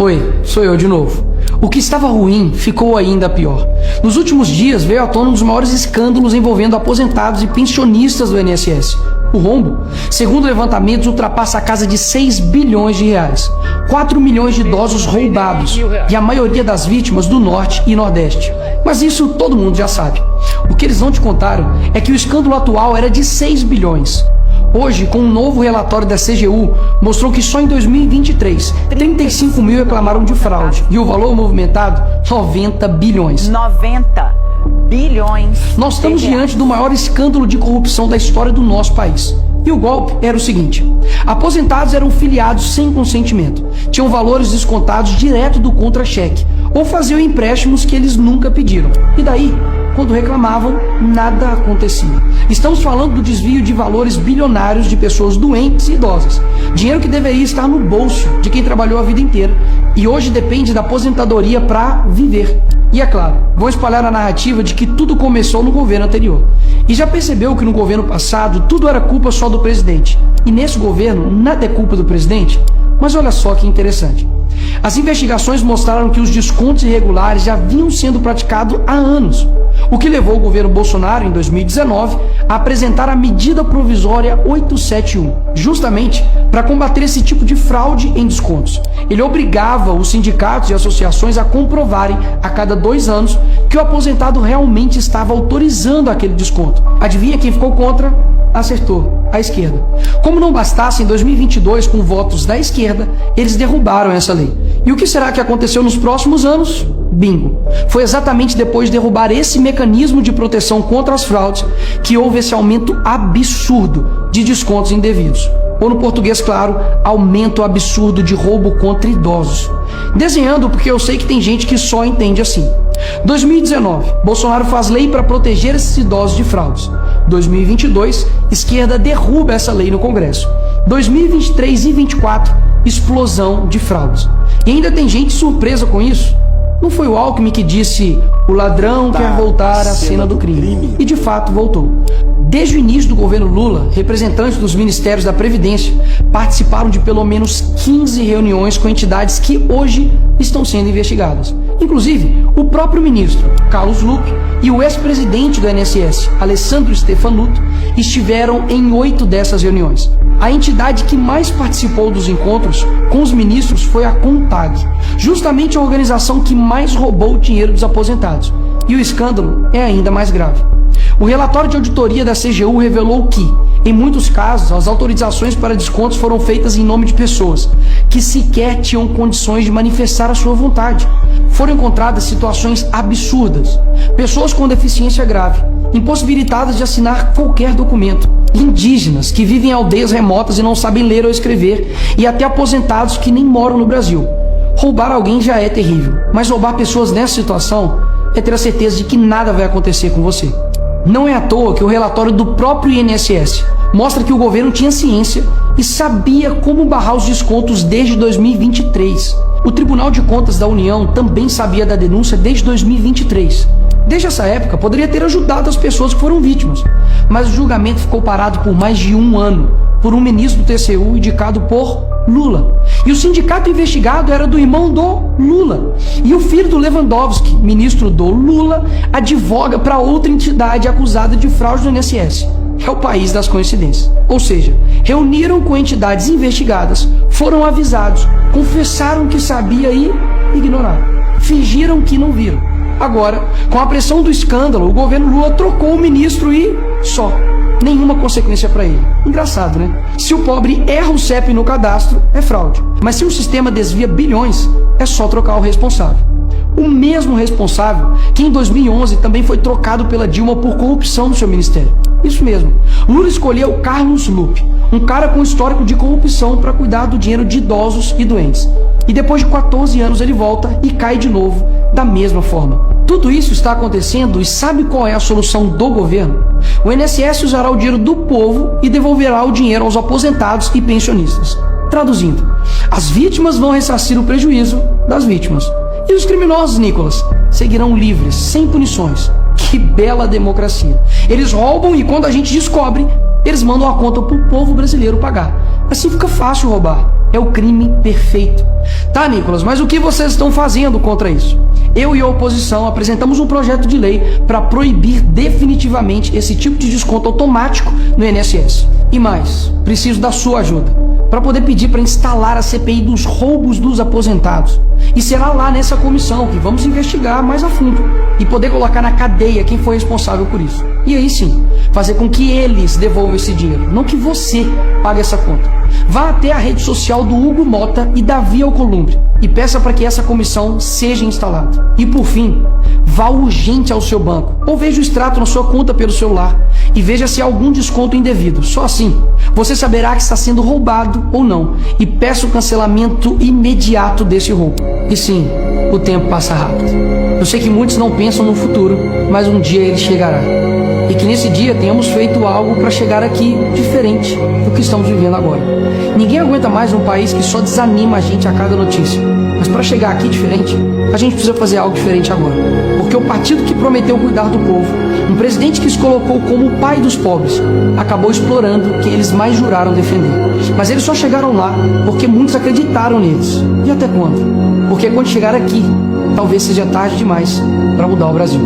Oi, sou eu de novo. O que estava ruim ficou ainda pior. Nos últimos dias veio à tona um dos maiores escândalos envolvendo aposentados e pensionistas do INSS. O rombo, segundo levantamentos, ultrapassa a casa de 6 bilhões de reais. 4 milhões de idosos roubados e a maioria das vítimas do Norte e Nordeste. Mas isso todo mundo já sabe. O que eles não te contaram é que o escândalo atual era de 6 bilhões. Hoje, com um novo relatório da CGU, mostrou que só em 2023, 35 mil reclamaram de fraude. E o valor movimentado, 90 bilhões. 90 bilhões. Nós estamos diante do maior escândalo de corrupção da história do nosso país. E o golpe era o seguinte: aposentados eram filiados sem consentimento, tinham valores descontados direto do contra-cheque, ou faziam empréstimos que eles nunca pediram. E daí, quando reclamavam, nada acontecia. Estamos falando do desvio de valores bilionários de pessoas doentes e idosas. Dinheiro que deveria estar no bolso de quem trabalhou a vida inteira e hoje depende da aposentadoria para viver. E é claro, vão espalhar a narrativa de que tudo começou no governo anterior. E já percebeu que no governo passado tudo era culpa só do presidente. E nesse governo nada é culpa do presidente? Mas olha só que interessante. As investigações mostraram que os descontos irregulares já vinham sendo praticados há anos, o que levou o governo Bolsonaro, em 2019, a apresentar a medida provisória 871, justamente para combater esse tipo de fraude em descontos. Ele obrigava os sindicatos e associações a comprovarem a cada 2 anos que o aposentado realmente estava autorizando aquele desconto. Adivinha quem ficou contra? Acertou, a esquerda. Como não bastasse, em 2022, com votos da esquerda, eles derrubaram essa lei. E o que será que aconteceu nos próximos anos? Bingo! Foi exatamente depois de derrubar esse mecanismo de proteção contra as fraudes que houve esse aumento absurdo de descontos indevidos. Ou no português claro, aumento absurdo de roubo contra idosos. Desenhando porque eu sei que tem gente que só entende assim. 2019, Bolsonaro faz lei para proteger esses idosos de fraudes. 2022, esquerda derruba essa lei no Congresso. 2023 e 2024, explosão de fraudes. E ainda tem gente surpresa com isso. Não foi o Alckmin que disse: o ladrão quer voltar à cena do crime. E de fato voltou. Desde o início do governo Lula, representantes dos ministérios da Previdência participaram de pelo menos 15 reuniões com entidades que hoje estão sendo investigadas. Inclusive, o próprio ministro Carlos Lupe e o ex-presidente do INSS, Alessandro Stefanuto, estiveram em 8 dessas reuniões. A entidade que mais participou dos encontros com os ministros foi a CONTAG, justamente a organização que mais roubou o dinheiro dos aposentados. E o escândalo é ainda mais grave. O relatório de auditoria da CGU revelou que, em muitos casos, as autorizações para descontos foram feitas em nome de pessoas que sequer tinham condições de manifestar a sua vontade. Foram encontradas situações absurdas. Pessoas com deficiência grave, impossibilitadas de assinar qualquer documento, indígenas que vivem em aldeias remotas e não sabem ler ou escrever, e até aposentados que nem moram no Brasil. Roubar alguém já é terrível, mas roubar pessoas nessa situação é ter a certeza de que nada vai acontecer com você. Não é à toa que o relatório do próprio INSS mostra que o governo tinha ciência e sabia como barrar os descontos desde 2023. O Tribunal de Contas da União também sabia da denúncia desde 2023. Desde essa época, poderia ter ajudado as pessoas que foram vítimas, mas o julgamento ficou parado por mais de 1 ano, por um ministro do TCU indicado por Lula. E o sindicato investigado era do irmão do Lula. E o filho do Lewandowski, ministro do Lula, advoga para outra entidade acusada de fraude do INSS. É o país das coincidências. Ou seja, reuniram com entidades investigadas, foram avisados, confessaram que sabia e ignoraram. Fingiram que não viram. Agora, com a pressão do escândalo, o governo Lula trocou o ministro e só. Nenhuma consequência para ele. Engraçado, né? Se o pobre erra o CEP no cadastro, é fraude. Mas se o sistema desvia bilhões, é só trocar o responsável. O mesmo responsável que em 2011 também foi trocado pela Dilma por corrupção no seu ministério. Isso mesmo. Lula escolheu Carlos Lupe, um cara com histórico de corrupção, para cuidar do dinheiro de idosos e doentes. E depois de 14 anos ele volta e cai de novo da mesma forma. Tudo isso está acontecendo e sabe qual é a solução do governo? O INSS usará o dinheiro do povo e devolverá o dinheiro aos aposentados e pensionistas. Traduzindo, as vítimas vão ressarcir o prejuízo das vítimas. E os criminosos, Nicolas, seguirão livres, sem punições. Que bela democracia. Eles roubam e quando a gente descobre, eles mandam a conta para o povo brasileiro pagar. Assim fica fácil roubar. É o crime perfeito. Tá, Nicolas, mas o que vocês estão fazendo contra isso? Eu e a oposição apresentamos um projeto de lei para proibir definitivamente esse tipo de desconto automático no INSS. E mais, preciso da sua ajuda para poder pedir para instalar a CPI dos roubos dos aposentados. E será lá nessa comissão que vamos investigar mais a fundo e poder colocar na cadeia quem foi responsável por isso. E aí sim, fazer com que eles devolvam esse dinheiro, não que você pague essa conta. Vá até a rede social do Hugo Mota e Davi Alcolumbre e peça para que essa comissão seja instalada. E por fim, vá urgente ao seu banco ou veja o extrato na sua conta pelo celular e veja se há algum desconto indevido. Só assim, você saberá que está sendo roubado ou não e peça o cancelamento imediato desse roubo. E sim, o tempo passa rápido. Eu sei que muitos não pensam no futuro, mas um dia ele chegará. E que nesse dia tenhamos feito algo para chegar aqui diferente do que estamos vivendo agora. Ninguém aguenta mais um país que só desanima a gente a cada notícia. Mas para chegar aqui diferente, a gente precisa fazer algo diferente agora. Porque o partido que prometeu cuidar do povo, um presidente que se colocou como o pai dos pobres, acabou explorando quem eles mais juraram defender. Mas eles só chegaram lá porque muitos acreditaram neles. E até quando? Porque quando chegar aqui, talvez seja tarde demais para mudar o Brasil.